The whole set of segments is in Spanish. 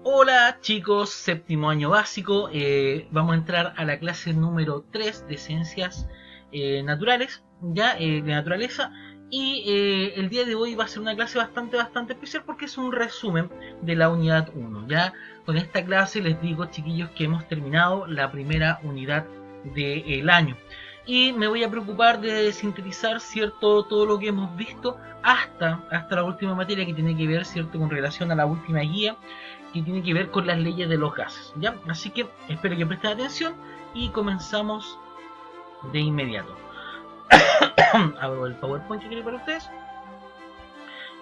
Hola chicos, séptimo año básico, vamos a entrar a la clase número 3 de ciencias naturales, de naturaleza, y el día de hoy va a ser una clase bastante especial porque es un resumen de la unidad 1. Ya con esta clase les digo, chiquillos, que hemos terminado la primera unidad del año. Y me voy a preocupar de sintetizar, cierto, todo lo que hemos visto hasta la última materia, que tiene que ver, cierto, con relación a la última guía, que tiene que ver con las leyes de los gases, ¿ya? Así que espero que presten atención y comenzamos de inmediato. Abro el PowerPoint que quiero para ustedes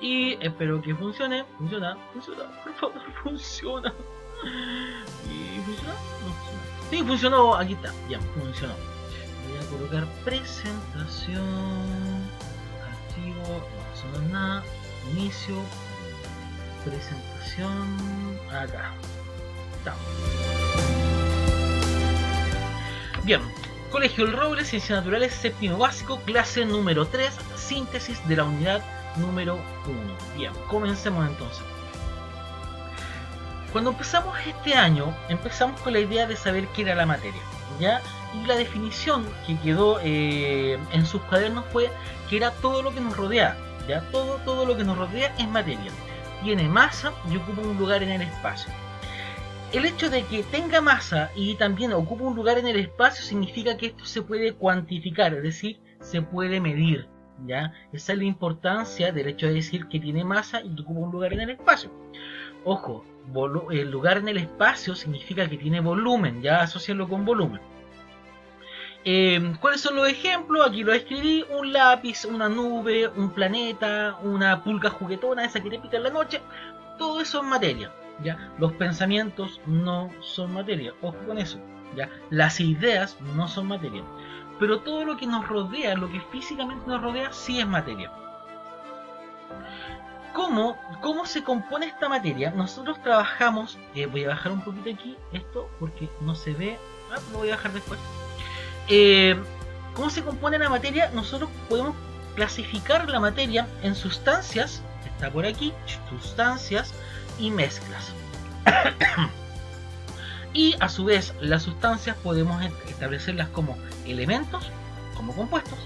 y espero que funcione. Funciona, por favor, funciona. ¿Y funciona? No funciona. Sí, funcionó, aquí está, ya, funcionó. Voy a colocar presentación, archivo, no sonó nada, inicio, presentación, acá. Estamos. Bien, Colegio El Roble, Ciencias Naturales, séptimo básico, clase número 3, síntesis de la unidad número 1. Bien, comencemos entonces. Cuando empezamos este año, empezamos con la idea de saber qué era la materia, ¿ya? Y la definición que quedó en sus cuadernos fue que era todo lo que nos rodea, ¿ya? Todo lo que nos rodea es materia. Tiene masa y ocupa un lugar en el espacio. El hecho de que tenga masa y también ocupa un lugar en el espacio significa que esto se puede cuantificar, es decir, se puede medir, ¿ya? Esa es la importancia del hecho de decir que tiene masa y que ocupa un lugar en el espacio. Ojo, el lugar en el espacio significa que tiene volumen, ya asociarlo con volumen. ¿Cuáles son los ejemplos? Aquí lo escribí: un lápiz, una nube, un planeta, una pulga juguetona, esa que te pica en la noche. Todo eso es materia, ¿ya? Los pensamientos no son materia, ojo con eso, ¿ya? Las ideas no son materia, pero todo lo que nos rodea, lo que físicamente nos rodea, sí es materia. ¿Cómo se compone esta materia? Nosotros trabajamos, voy a bajar un poquito aquí esto porque no se ve, lo voy a bajar después. ¿Cómo se compone la materia? Nosotros podemos clasificar la materia en sustancias, que está por aquí, sustancias y mezclas. Y a su vez las sustancias podemos establecerlas como elementos, como compuestos,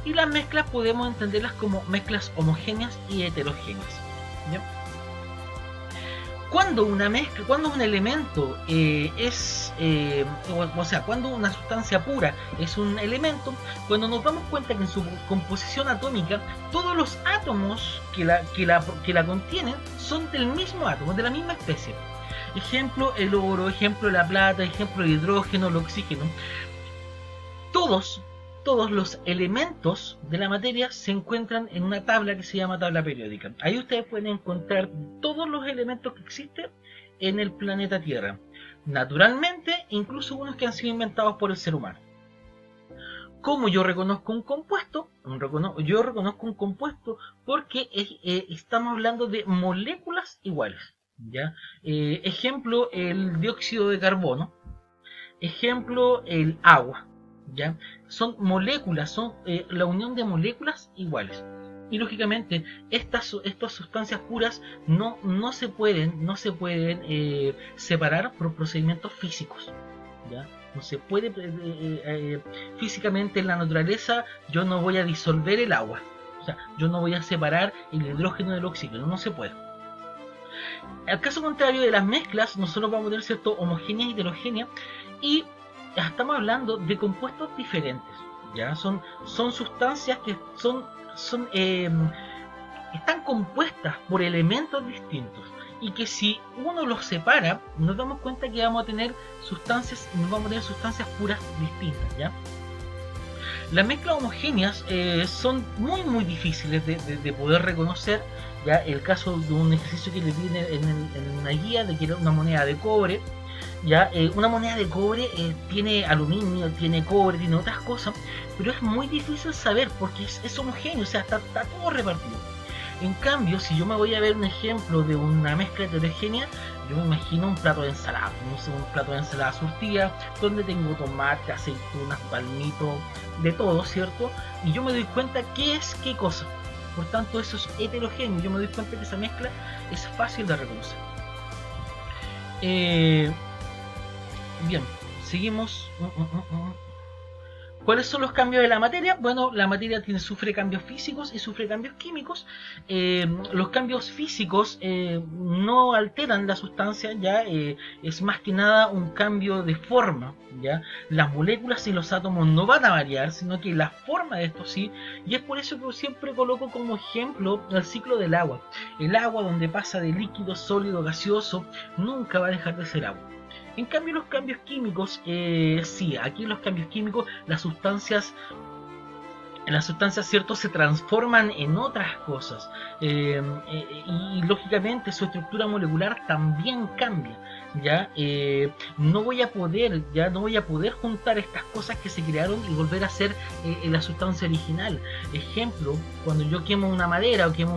y las mezclas podemos entenderlas como mezclas homogéneas y heterogéneas, ¿ya? Cuando una mezcla, cuando un elemento cuando una sustancia pura es un elemento, cuando nos damos cuenta que en su composición atómica todos los átomos que la contienen son del mismo átomo, de la misma especie. Ejemplo el oro, ejemplo la plata, ejemplo el hidrógeno, el oxígeno. Todos los elementos de la materia se encuentran en una tabla que se llama tabla periódica. Ahí ustedes pueden encontrar todos los elementos que existen en el planeta Tierra. Naturalmente, incluso unos que han sido inventados por el ser humano. ¿Cómo yo reconozco un compuesto? Yo reconozco un compuesto porque estamos hablando de moléculas iguales, ¿ya? Ejemplo, el dióxido de carbono. Ejemplo, el agua. ¿Ya? Son moléculas, son la unión de moléculas iguales. Y lógicamente estas sustancias puras no se pueden separar por procedimientos físicos, ¿ya? No se puede físicamente en la naturaleza. Yo no voy a disolver el agua, o sea, yo no voy a separar el hidrógeno del oxígeno, no se puede. Al caso contrario de las mezclas, nosotros vamos a tener cierto homogénea y heterogénea, y estamos hablando de compuestos diferentes, ¿ya? Son sustancias que están compuestas por elementos distintos, y que si uno los separa, nos damos cuenta que vamos a tener sustancias puras distintas, ¿ya? Las mezclas homogéneas son muy difíciles de poder reconocer, ¿ya? El caso de un ejercicio que le di en una guía, de que era una moneda de cobre. ¿Ya? Una moneda de cobre tiene aluminio, tiene cobre, tiene otras cosas, pero es muy difícil saber porque es homogéneo, o sea, está todo repartido. En cambio, si yo me voy a ver un ejemplo de una mezcla heterogénea, yo me imagino un plato de ensalada, no sé, un plato de ensalada surtida, donde tengo tomate, aceitunas, palmito, de todo, ¿cierto? Y yo me doy cuenta qué es qué cosa. Por tanto, eso es heterogéneo, yo me doy cuenta que esa mezcla es fácil de reconocer. Eh, bien, seguimos. ¿Cuáles son los cambios de la materia? Bueno, la materia sufre cambios físicos y sufre cambios químicos. Los cambios físicos no alteran la sustancia, ya es más que nada un cambio de forma. ¿Ya? Las moléculas y los átomos no van a variar, sino que la forma de esto sí, y es por eso que siempre coloco como ejemplo el ciclo del agua. El agua, donde pasa de líquido, sólido, gaseoso, nunca va a dejar de ser agua. En cambio, los cambios químicos, sí, aquí los cambios químicos, las sustancias, cierto, se transforman en otras cosas, y lógicamente su estructura molecular también cambia. Ya no voy a poder juntar estas cosas que se crearon y volver a ser la sustancia original. Ejemplo, cuando yo quemo una madera o quemo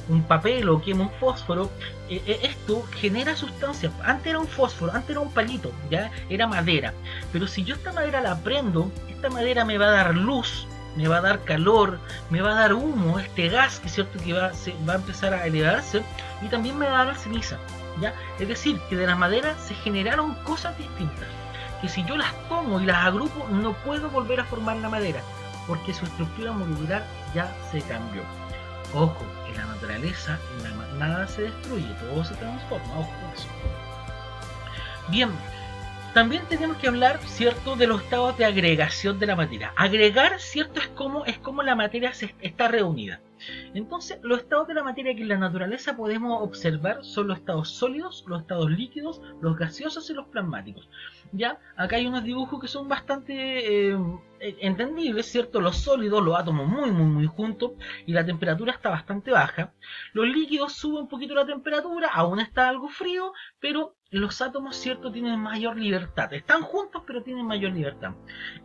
un papel o quemo un fósforo, esto genera sustancias. Antes era un fósforo, antes era un palito, ya era madera, pero si yo esta madera la prendo, esta madera me va a dar luz, me va a dar calor, me va a dar humo, este gas, que es cierto que va a empezar a elevarse, y también me va a dar ceniza. ¿Ya? Es decir, que de la madera se generaron cosas distintas, que si yo las tomo y las agrupo, no puedo volver a formar la madera, porque su estructura molecular ya se cambió. Ojo, en la naturaleza nada se destruye, todo se transforma, ojo con eso. Bien, también tenemos que hablar, cierto, de los estados de agregación de la materia. Agregar, cierto, es como la materia está reunida. Entonces, los estados de la materia que en la naturaleza podemos observar son los estados sólidos, los estados líquidos, los gaseosos y los plasmáticos. Ya, acá hay unos dibujos que son bastante entendibles, ¿cierto? Los sólidos, los átomos muy juntos y la temperatura está bastante baja. Los líquidos suben un poquito la temperatura, aún está algo frío, pero los átomos, ¿cierto?, tienen mayor libertad. Están juntos, pero tienen mayor libertad.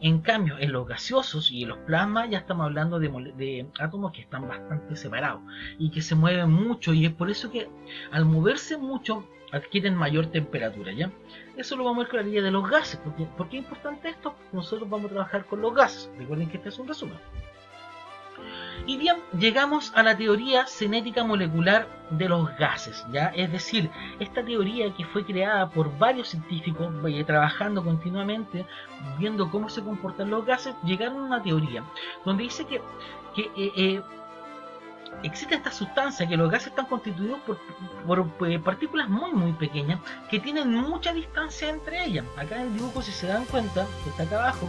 En cambio, en los gaseosos y en los plasmas ya estamos hablando de átomos que están bastante separados y que se mueven mucho, y es por eso que al moverse mucho adquieren mayor temperatura, ¿ya? Eso lo vamos a ver con la línea de los gases. ¿Por qué es importante esto? Porque nosotros vamos a trabajar con los gases. Recuerden que este es un resumen. Y bien, llegamos a la teoría cinética molecular de los gases, ¿ya? Es decir, esta teoría que fue creada por varios científicos, trabajando continuamente, viendo cómo se comportan los gases, llegaron a una teoría donde dice que existe esta sustancia, que los gases están constituidos por partículas muy pequeñas que tienen mucha distancia entre ellas. Acá en el dibujo, si se dan cuenta, que está acá abajo,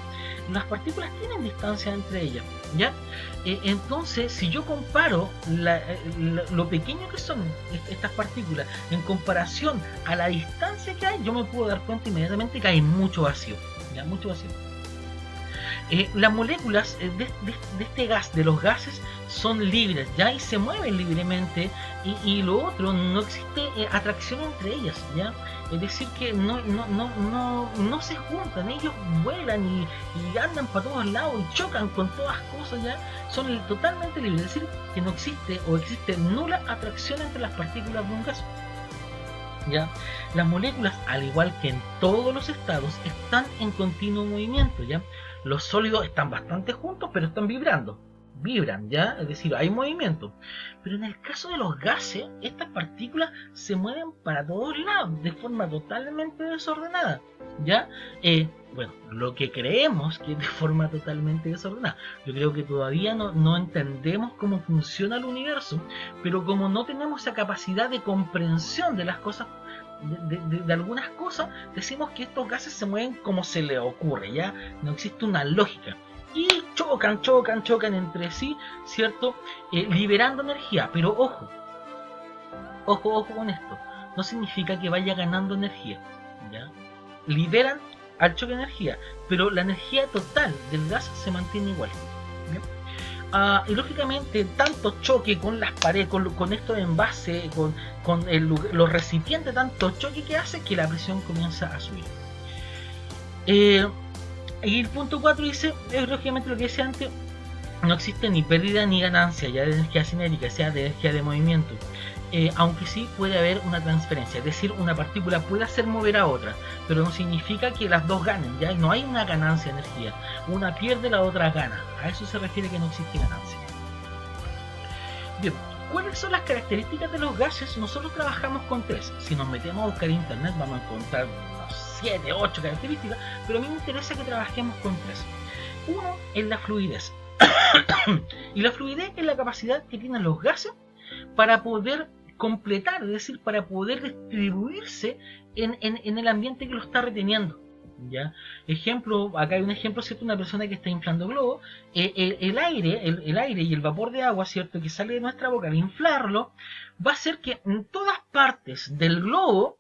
las partículas tienen distancia entre ellas, ¿ya? Entonces, si yo comparo lo pequeño que son estas partículas en comparación a la distancia que hay, yo me puedo dar cuenta inmediatamente que hay mucho vacío, ¿ya? Mucho vacío. Las moléculas de este gas, de los gases, son libres, ya, y se mueven libremente, y lo otro, no existe atracción entre ellas, ya. Es decir, que no se juntan, ellos vuelan y andan para todos lados y chocan con todas cosas, ya. Son totalmente libres, es decir, que no existe o existe nula atracción entre las partículas de un gas. ¿Ya? Las moléculas, al igual que en todos los estados, están en continuo movimiento, ¿ya? Los sólidos están bastante juntos, pero están vibran, ¿ya? Es decir, hay movimiento. Pero en el caso de los gases, estas partículas se mueven para todos lados de forma totalmente desordenada, ¿ya? Bueno, lo que creemos que es de forma totalmente desordenada. Yo creo que todavía no entendemos cómo funciona el universo, pero como no tenemos esa capacidad de comprensión de las cosas, de algunas cosas, decimos que estos gases se mueven como se les ocurre, ¿ya? No existe una lógica. Y chocan entre sí, ¿cierto? Liberando energía. Pero ojo con esto. No significa que vaya ganando energía, ¿ya? Liberan al choque de energía, pero la energía total del gas se mantiene igual, ¿bien? Y lógicamente, tanto choque con las paredes, con estos envases, con los recipientes, tanto choque que hace que la presión comienza a subir. Y el punto 4 dice, lógicamente lo que decía antes, no existe ni pérdida ni ganancia ya de energía cinética, sea de energía de movimiento, aunque sí puede haber una transferencia, es decir, una partícula puede hacer mover a otra, pero no significa que las dos ganen, ya no hay una ganancia de energía, una pierde, la otra gana, a eso se refiere que no existe ganancia. Bien, ¿Cuáles son las características de los gases? Nosotros trabajamos con 3. Si nos metemos a buscar en internet vamos a encontrar unos 7, 8 características, pero a mí me interesa que trabajemos con 3. Uno es la fluidez. Y la fluidez es la capacidad que tienen los gases para poder completar, es decir, para poder distribuirse en el ambiente que lo está reteniendo. ¿Ya? Ejemplo, acá hay un ejemplo, ¿cierto? Una persona que está inflando globo, el aire y el vapor de agua, ¿cierto? Que sale de nuestra boca al inflarlo, va a hacer que en todas partes del globo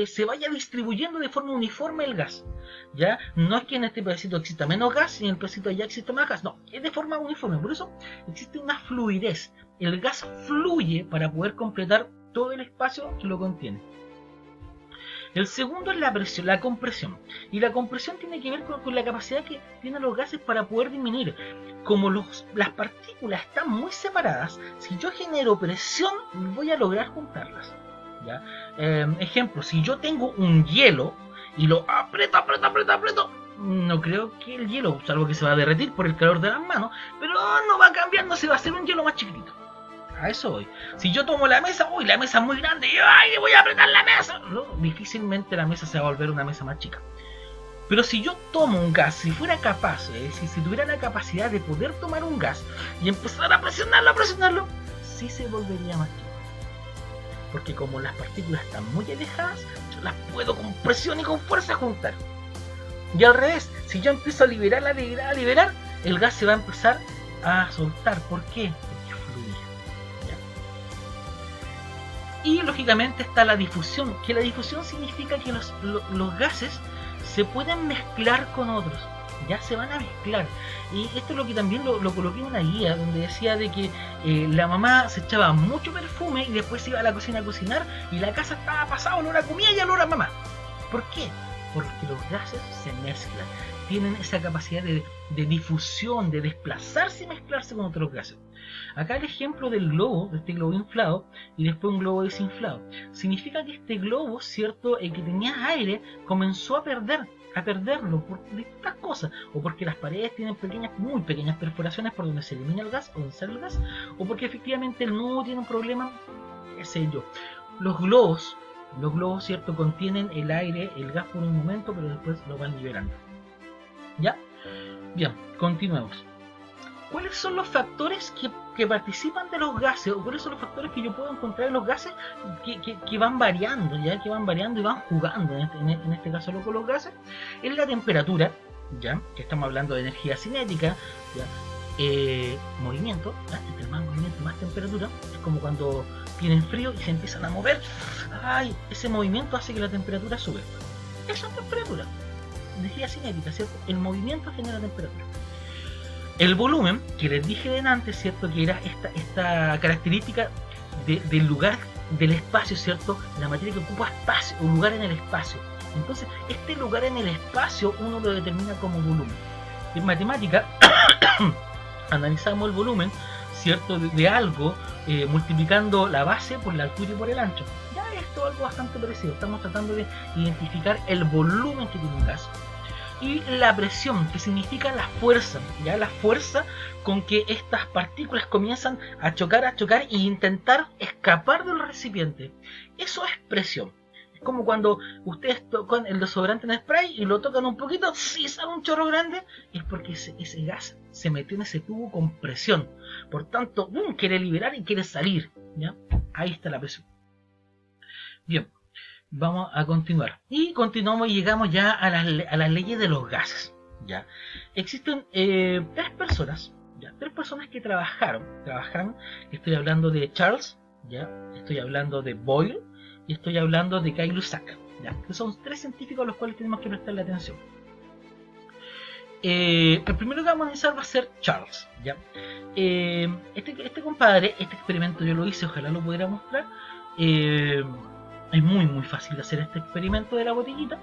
se vaya distribuyendo de forma uniforme el gas. ¿Ya? No es que en este pedacito exista menos gas y en el pedacito de allá exista más gas, no, es de forma uniforme, por eso existe una fluidez. El gas fluye para poder completar todo el espacio que lo contiene. El segundo es la presión, la compresión. Y la compresión tiene que ver con la capacidad que tienen los gases para poder disminuir. Como las partículas están muy separadas, si yo genero presión, voy a lograr juntarlas. ¿Ya? Ejemplo, si yo tengo un hielo y lo aprieto, no creo que el hielo, salvo que se va a derretir por el calor de las manos, pero no va a cambiar, no se va a hacer un hielo más chiquitito. A eso voy. Si yo tomo la mesa, uy, la mesa es muy grande, y ¡ay, voy a apretar la mesa! No, difícilmente la mesa se va a volver una mesa más chica. Pero si yo tomo un gas, si fuera capaz, si tuviera la capacidad de poder tomar un gas y empezar a presionarlo, sí se volvería más chico. Porque como las partículas están muy alejadas, yo las puedo con presión y con fuerza juntar. Y al revés, si yo empiezo a liberar, el gas se va a empezar a soltar. ¿Por qué? Y lógicamente está la difusión, que la difusión significa que los gases se pueden mezclar con otros, ya se van a mezclar. Y esto es lo que también lo coloqué en una guía, donde decía de que la mamá se echaba mucho perfume y después se iba a la cocina a cocinar y la casa estaba pasada olor a comida y olor a mamá. ¿Por qué? Porque los gases se mezclan, tienen esa capacidad de difusión, de desplazarse y mezclarse con otros gases. Acá el ejemplo del globo, de este globo inflado y después un globo desinflado, significa que este globo, cierto, que tenía aire, comenzó a perderlo por distintas cosas, o porque las paredes tienen muy pequeñas perforaciones por donde se elimina el gas o donde sale el gas, o porque efectivamente el nudo tiene un problema, qué sé yo. Los globos, cierto, contienen el aire, el gas por un momento, pero después lo van liberando. ¿Ya? Bien, continuemos. ¿Cuáles son los factores que participan de los gases? ¿O cuáles son los factores que yo puedo encontrar en los gases que van variando, ya? Que van variando y van jugando, en este caso con los gases. Es la temperatura, ya, que estamos hablando de energía cinética, ya. Movimiento, ¿ya? Entre más movimiento, más temperatura. Es como cuando tienen frío y se empiezan a mover. ¡Ay! Ese movimiento hace que la temperatura sube. Eso es temperatura. Energía cinética, ¿cierto? El movimiento genera temperatura. El volumen, que les dije delante, ¿cierto? Que era esta característica del lugar, del espacio, ¿cierto? La materia que ocupa espacio, un lugar en el espacio. Entonces, este lugar en el espacio uno lo determina como volumen. En matemática, analizamos el volumen, ¿cierto? De algo, multiplicando la base por la altura y por el ancho. Ya esto es algo bastante parecido. Estamos tratando de identificar el volumen que tiene un gas. Y la presión, que significa la fuerza, ya la fuerza con que estas partículas comienzan a chocar e intentar escapar del recipiente. Eso es presión. Es como cuando ustedes tocan el desodorante en spray y lo tocan un poquito, si sale un chorro grande, es porque ese gas se metió en ese tubo con presión. Por tanto, quiere liberar y quiere salir, ¿ya? Ahí está la presión. Bien. Vamos a continuar. Y continuamos y llegamos ya a las leyes de los gases. ¿Ya? Existen tres personas que trabajaron. Estoy hablando de Charles, ¿ya? Estoy hablando de Boyle y estoy hablando de Gay-Lussac, ¿ya? Que son tres científicos a los cuales tenemos que prestarle atención. El primero que vamos a analizar va a ser Charles, ¿ya? Este compadre, este experimento yo lo hice, ojalá lo pudiera mostrar. Es muy fácil de hacer este experimento de la botellita.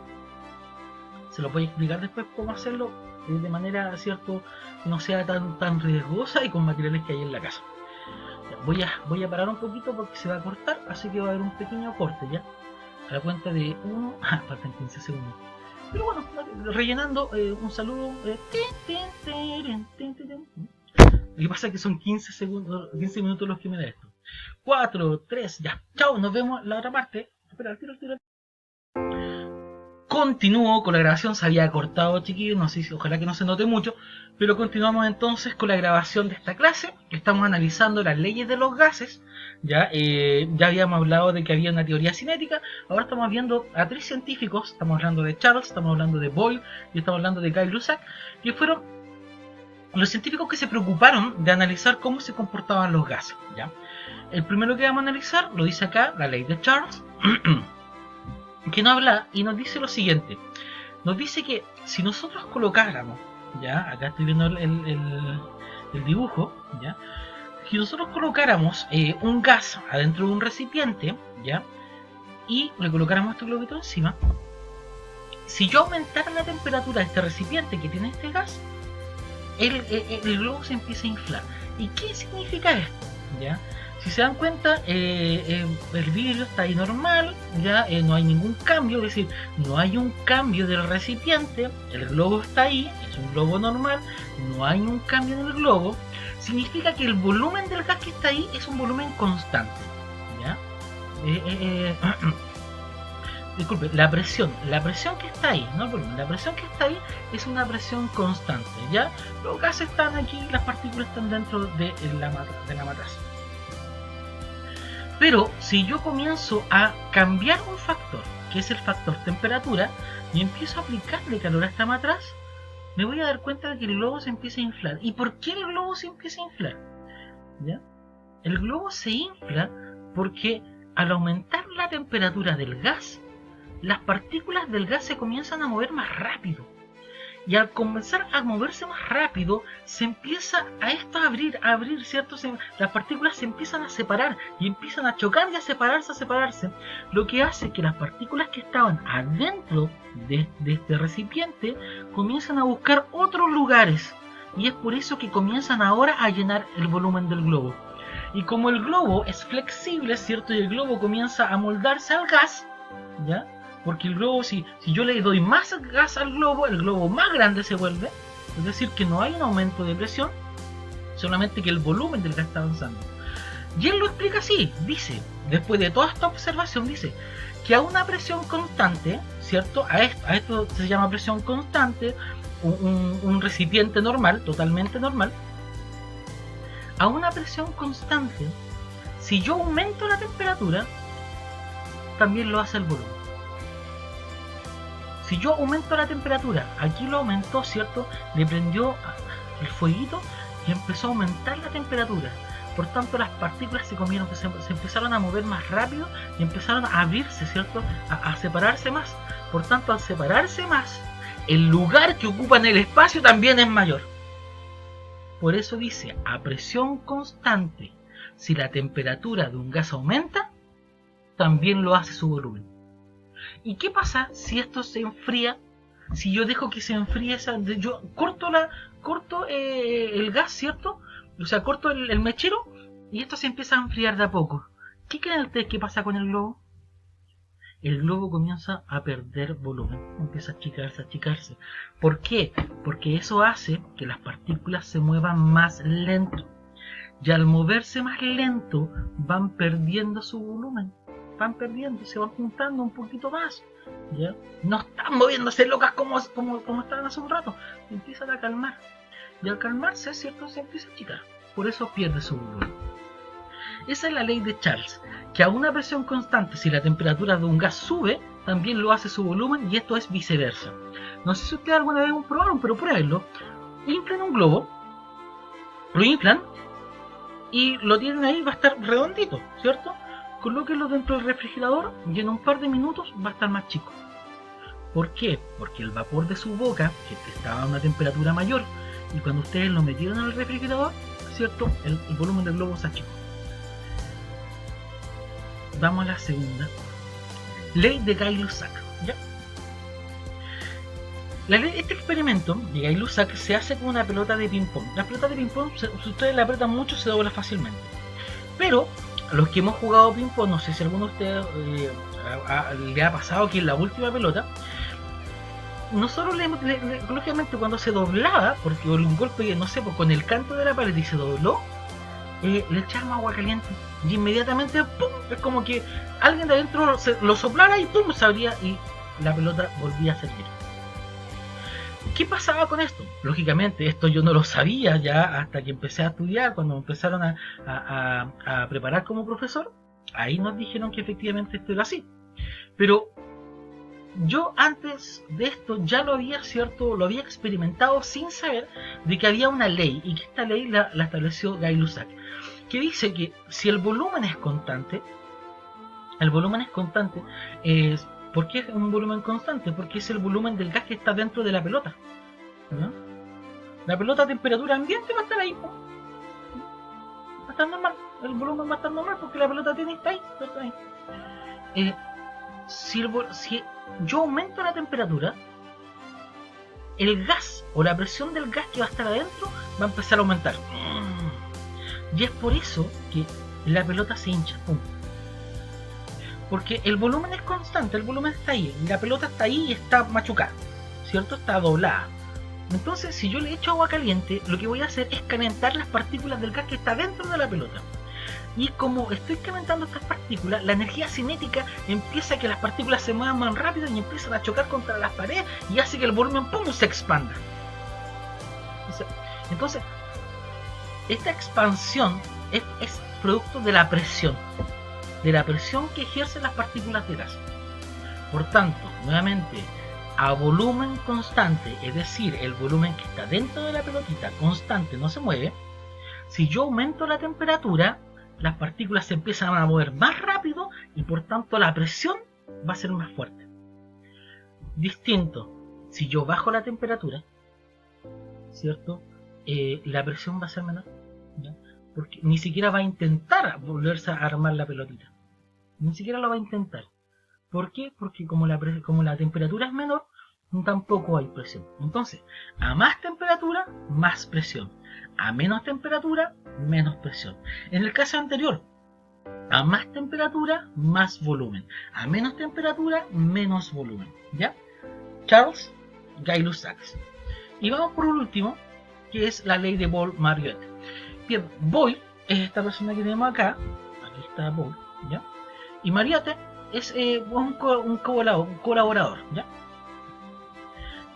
Se lo voy a explicar después cómo hacerlo de manera, cierto, que no sea tan riesgosa y con materiales que hay en la casa. Voy a parar un poquito porque se va a cortar, así que va a haber un pequeño corte, ¿ya? A la cuenta de 1... faltan 15 segundos. Pero bueno, rellenando, un saludo. Lo que pasa es que son 15 minutos los que me da esto. 4, 3, ya. Chao, nos vemos en la otra parte. Espera, tiro. Continúo con la grabación, se había cortado, chiquillos, no sé si, ojalá que no se note mucho, pero continuamos entonces con la grabación de esta clase. Estamos analizando las leyes de los gases. Ya habíamos hablado de que había una teoría cinética. Ahora estamos viendo a 3 científicos. Estamos hablando de Charles, estamos hablando de Boyle y estamos hablando de Gay-Lussac, que fueron los científicos que se preocuparon de analizar cómo se comportaban los gases. ¿Ya? El primero que vamos a analizar lo dice acá, la ley de Charles, que nos habla y nos dice lo siguiente. Nos dice que si nosotros colocáramos, ya, acá estoy viendo el dibujo, ya, si nosotros colocáramos un gas adentro de un recipiente, ya, y le colocáramos este globito encima, si yo aumentara la temperatura de este recipiente que tiene este gas, el globo se empieza a inflar. ¿Y qué significa esto? ¿Ya? Si se dan cuenta, el vidrio está ahí normal, ya no hay ningún cambio, es decir, no hay un cambio del recipiente, el globo está ahí, es un globo normal, no hay un cambio en el globo, significa que el volumen del gas que está ahí es un volumen constante, ¿ya? Disculpe, la presión que está ahí, no el volumen, la presión que está ahí es una presión constante, ¿ya? Los gases están aquí, las partículas están dentro de la matraza. Pero si yo comienzo a cambiar un factor, que es el factor temperatura, y empiezo a aplicarle calor a esta matraz, me voy a dar cuenta de que el globo se empieza a inflar. ¿Y por qué el globo se empieza a inflar? ¿Ya? El globo se infla porque al aumentar la temperatura del gas, las partículas del gas se comienzan a mover más rápido. Y al comenzar a moverse más rápido, se empieza a esto a abrir, ¿cierto? Las partículas se empiezan a separar y empiezan a chocar y a separarse. Lo que hace que las partículas que estaban adentro de este recipiente comiencen a buscar otros lugares. Y es por eso que comienzan ahora a llenar el volumen del globo. Y como el globo es flexible, ¿cierto? Y el globo comienza a moldarse al gas, ¿ya? Porque el globo, si yo le doy más gas al globo, el globo más grande se vuelve. Es decir, que no hay un aumento de presión, solamente que el volumen del gas está avanzando. Y él lo explica así, dice, después de toda esta observación, dice que a una presión constante, ¿cierto? A esto se llama presión constante, un recipiente normal, totalmente normal. A una presión constante, si yo aumento la temperatura, también lo hace el volumen. Si yo aumento la temperatura, aquí lo aumentó, ¿cierto? Le prendió el fueguito y empezó a aumentar la temperatura. Por tanto, las partículas se empezaron a mover más rápido y empezaron a abrirse, ¿cierto? A separarse más. Por tanto, al separarse más, el lugar que ocupa en el espacio también es mayor. Por eso dice, a presión constante, si la temperatura de un gas aumenta, también lo hace su volumen. ¿Y qué pasa si esto se enfría? Si yo dejo que se enfríe, yo corto el gas, ¿cierto? O sea, corto el mechero y esto se empieza a enfriar de a poco. ¿Qué creen ustedes que pasa con el globo? El globo comienza a perder volumen, empieza a achicarse. ¿Por qué? Porque eso hace que las partículas se muevan más lento. Y al moverse más lento, van perdiendo su volumen. Se van juntando un poquito más, ¿ya? No están moviéndose locas como estaban hace un rato, empiezan a calmar, y al calmarse, ¿cierto? Se empieza a achicar, por eso pierde su volumen. Esa es la ley de Charles, que a una presión constante, si la temperatura de un gas sube, también lo hace su volumen, y esto es viceversa. No sé si ustedes alguna vez lo probaron, pero pruébenlo. Inflan un globo, lo inflan, y lo tienen ahí, va a estar redondito, ¿cierto? Colóquenlo dentro del refrigerador y en un par de minutos va a estar más chico. ¿Por qué? Porque el vapor de su boca, que estaba a una temperatura mayor, y cuando ustedes lo metieron al refrigerador, ¿cierto? El volumen del globo se achicó. Vamos a la segunda. Ley de Gay-Lussac, ¿ya? Este experimento de Gay-Lussac se hace con una pelota de ping-pong. La pelota de ping-pong, si ustedes la apretan mucho, se dobla fácilmente. Pero los que hemos jugado ping-pong, no sé si alguno de ustedes le ha pasado que en la última pelota, nosotros lógicamente cuando se doblaba, porque un golpe, no sé, con el canto de la pared y se dobló, le echamos agua caliente y inmediatamente ¡pum! Es como que alguien de adentro lo soplara y ¡pum! Se abría y la pelota volvía a servir. ¿Qué pasaba con esto? Lógicamente esto yo no lo sabía ya hasta que empecé a estudiar, cuando me empezaron a preparar como profesor. Ahí nos dijeron que efectivamente esto era así. Pero yo antes de esto ya lo había experimentado sin saber de que había una ley, y que esta ley la estableció Guy Lussac, que dice que si el volumen es constante, ¿por qué es un volumen constante? Porque es el volumen del gas que está dentro de la pelota, ¿no? La pelota a temperatura ambiente va a estar ahí, ¿no? Va a estar normal, el volumen va a estar normal porque la pelota está ahí. Si yo aumento la temperatura, el gas o la presión del gas que va a estar adentro va a empezar a aumentar. Y es por eso que la pelota se hincha. ¡Pum! Porque el volumen es constante, el volumen está ahí, y la pelota está ahí y está machucada, ¿cierto? Está doblada. Entonces, si yo le echo agua caliente, lo que voy a hacer es calentar las partículas del gas que está dentro de la pelota. Y como estoy calentando estas partículas, la energía cinética empieza a que las partículas se muevan más rápido y empiezan a chocar contra las paredes y hace que el volumen ¡pum! Se expanda. Entonces, esta expansión es producto de la presión que ejercen las partículas de gas. Por tanto, nuevamente, a volumen constante, es decir, el volumen que está dentro de la pelotita constante, no se mueve. Si yo aumento la temperatura, las partículas se empiezan a mover más rápido y por tanto la presión va a ser más fuerte. Distinto, si yo bajo la temperatura, ¿cierto? La presión va a ser menor, ¿ya? Porque ni siquiera va a intentar volverse a armar la pelotita. Ni siquiera lo va a intentar. ¿Por qué? Porque como la temperatura es menor, tampoco hay presión. Entonces, a más temperatura, más presión. A menos temperatura, menos presión. En el caso anterior, a más temperatura, más volumen. A menos temperatura, menos volumen. ¿Ya? Charles Gay-Lussac. Y vamos por último, que es la ley de Boyle-Mariotte. Bien, Boyle es esta persona que tenemos acá. Aquí está Boyle, ¿ya? Y Mariotte es un colaborador, ¿ya?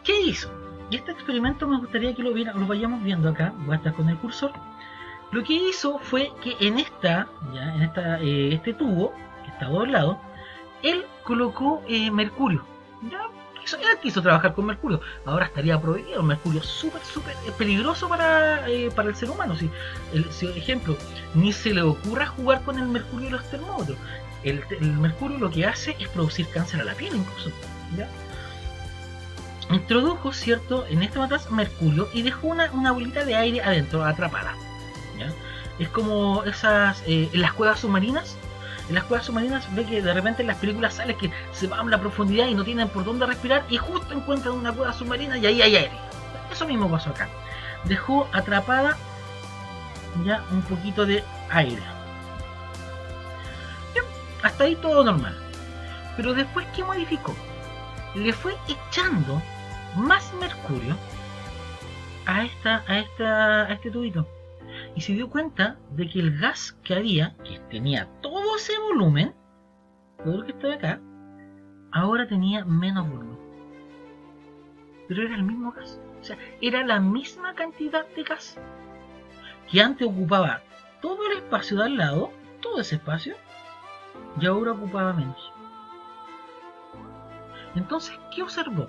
¿Qué hizo? Y este experimento me gustaría que lo vayamos viendo acá. Voy a estar con el cursor. Lo que hizo fue que en este tubo, que está doblado, él colocó mercurio. ¿Ya? Él quiso trabajar con mercurio. Ahora estaría prohibido. El mercurio es súper peligroso para el ser humano. Si, ejemplo, ni se le ocurra jugar con el mercurio de los termómetros. El mercurio lo que hace es producir cáncer a la piel incluso, ¿ya? Introdujo, ¿cierto?, en este matraz mercurio y dejó una bolita de aire adentro, atrapada, ¿ya? Es como esas, en las cuevas submarinas. En las cuevas submarinas ve que de repente en las películas sale que se van a la profundidad y no tienen por dónde respirar y justo encuentran una cueva submarina y ahí hay aire. Eso mismo pasó acá. Dejó atrapada ya un poquito de aire. Bien, hasta ahí todo normal. Pero después, ¿qué modificó? Le fue echando más mercurio a este tubito. Y se dio cuenta de que el gas que había, que tenía todo ese volumen, todo lo que estaba acá, ahora tenía menos volumen. Pero era el mismo gas. O sea, era la misma cantidad de gas que antes ocupaba todo el espacio de al lado, todo ese espacio, y ahora ocupaba menos. Entonces, ¿qué observó?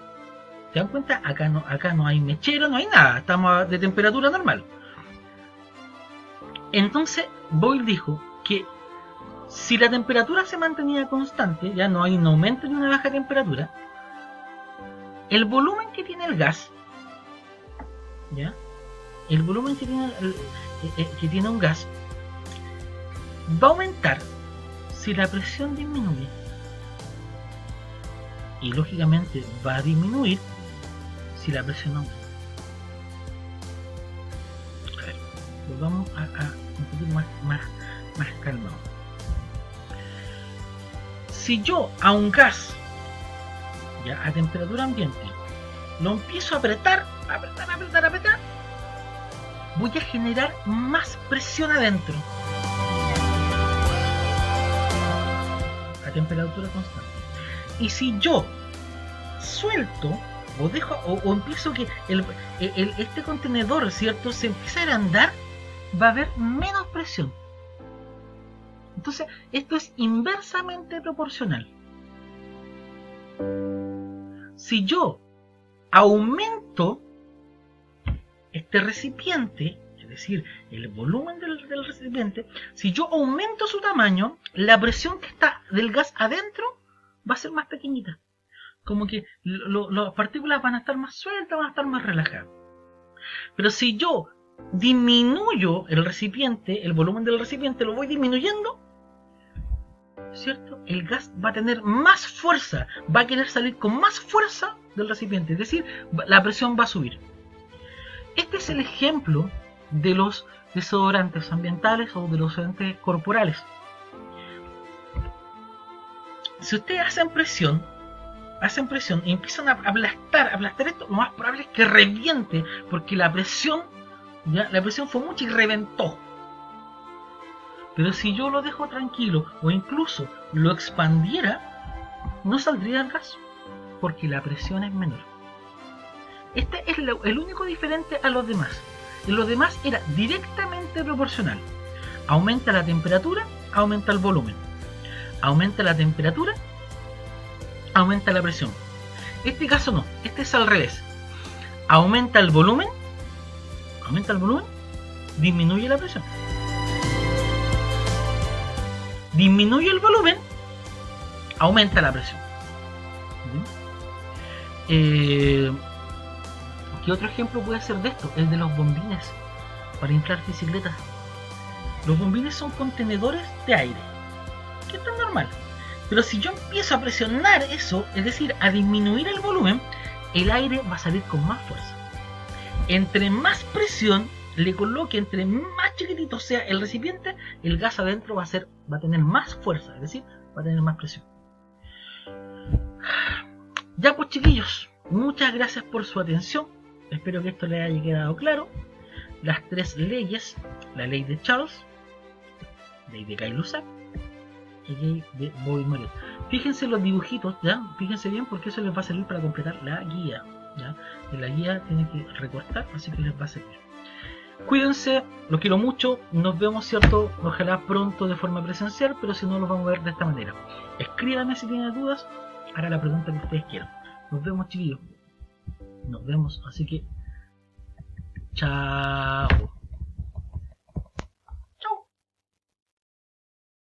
¿Se dan cuenta? Acá no hay mechero, no hay nada. Estamos de temperatura normal. Entonces, Boyle dijo que si la temperatura se mantenía constante, ya no hay un aumento ni una baja temperatura, el volumen que tiene el gas, ¿ya? El volumen que tiene un gas va a aumentar si la presión disminuye. Y lógicamente va a disminuir si la presión aumenta. A ver, volvamos a un poquito más calmado. Si yo a un gas, ya a temperatura ambiente, lo empiezo a apretar, voy a generar más presión adentro a temperatura constante. Y si yo suelto o dejo o empiezo que este contenedor, ¿cierto?, se empieza a agrandar, va a haber menos presión. Entonces, esto es inversamente proporcional. Si yo aumento este recipiente, es decir, el volumen del recipiente, si yo aumento su tamaño, la presión que está del gas adentro va a ser más pequeñita. Como que las partículas van a estar más sueltas, van a estar más relajadas. Pero si yo disminuyo el recipiente, el volumen del recipiente lo voy disminuyendo, ¿cierto? El gas va a tener más fuerza, va a querer salir con más fuerza del recipiente, es decir, la presión va a subir. Este es el ejemplo de los desodorantes ambientales o de los desodorantes corporales. Si ustedes hacen presión y empiezan a aplastar esto, lo más probable es que reviente, porque la presión fue mucha y reventó. Pero si yo lo dejo tranquilo o incluso lo expandiera, no saldría el gas, porque la presión es menor. Este es el único diferente a los demás. En los demás era directamente proporcional. Aumenta la temperatura, aumenta el volumen. Aumenta la temperatura, aumenta la presión. Este caso no, este es al revés. Aumenta el volumen, disminuye la presión. Disminuye el volumen, aumenta la presión. ¿Qué otro ejemplo puede ser de esto? El de los bombines para inflar bicicletas. Los bombines son contenedores de aire, que esto es normal. Pero si yo empiezo a presionar eso, es decir, a disminuir el volumen, el aire va a salir con más fuerza. Entre más presión le coloque, entre más chiquitito sea el recipiente, el gas adentro va a tener más fuerza, es decir, va a tener más presión. Ya pues, chiquillos, muchas gracias por su atención. Espero que esto les haya quedado claro. Las tres leyes: la ley de Charles, ley de Gay-Lussac y ley de Boyle-Maurice. Fíjense los dibujitos, ¿ya? Fíjense bien, porque eso les va a servir para completar la guía, ¿ya? En la guía tienen que recortar, así que les va a servir. Cuídense, los quiero mucho. Nos vemos, ¿cierto? Ojalá pronto de forma presencial, pero si no, los vamos a ver de esta manera. Escríbanme si tienen dudas. Hará la pregunta que ustedes quieran. Nos vemos, chiquillos. Nos vemos, así que chao.